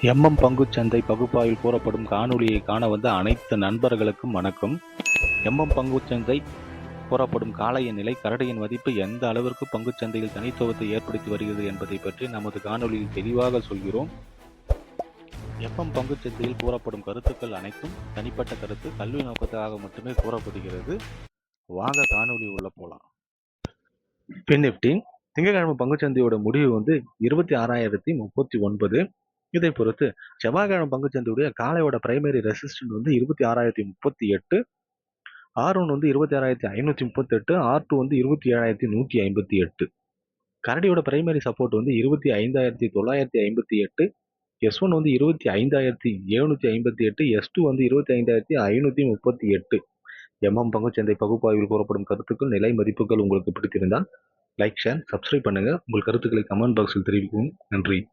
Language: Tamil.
பங்குச்சந்தை பகுப்பாய்வில் கூறப்படும் காணொளியை காண வந்த அனைத்து நண்பர்களுக்கும் வணக்கம். பங்குச்சந்தை கூறப்படும் காளைய நிலை கரடியின் மதிப்பு எந்த அளவிற்கு பங்குச்சந்தையில் தனித்துவத்தை ஏற்படுத்தி வருகிறது என்பதை பற்றி நமது காணொளியில் தெளிவாக சொல்கிறோம். பங்குச்சந்தையில் கூறப்படும் கருத்துக்கள் அனைத்தும் தனிப்பட்ட கருத்து, கல்வி நோக்கத்துக்காக மட்டுமே கூறப்படுகிறது. வாங்க காணொளி உள்ள போலாம். நிஃப்டி திங்கட்கிழமை பங்குச்சந்தையோட முடிவு 26,039. இதை பொறுத்து செவ்வாய்க்கிழமை பங்குச்சந்தையுடைய காலையோட பிரைமரி ரெசிஸ்டன்ட் 26,038, R1 26,538, R2 27,158. கரடியோட பிரைமரி சப்போர்ட் 25,958, S1 25,758, S2 25,538. பங்குச்சந்தை பகுப்பாய்வில் கூறப்படும் கருத்துக்கள், நிலை மதிப்புகள் உங்களுக்கு பிடித்திருந்தால் லைக், ஷேர், சப்ஸ்கிரைப் பண்ணுங்க. உங்கள் கருத்துக்களை கமெண்ட் பாக்ஸில் தெரிவிக்கவும். நன்றி.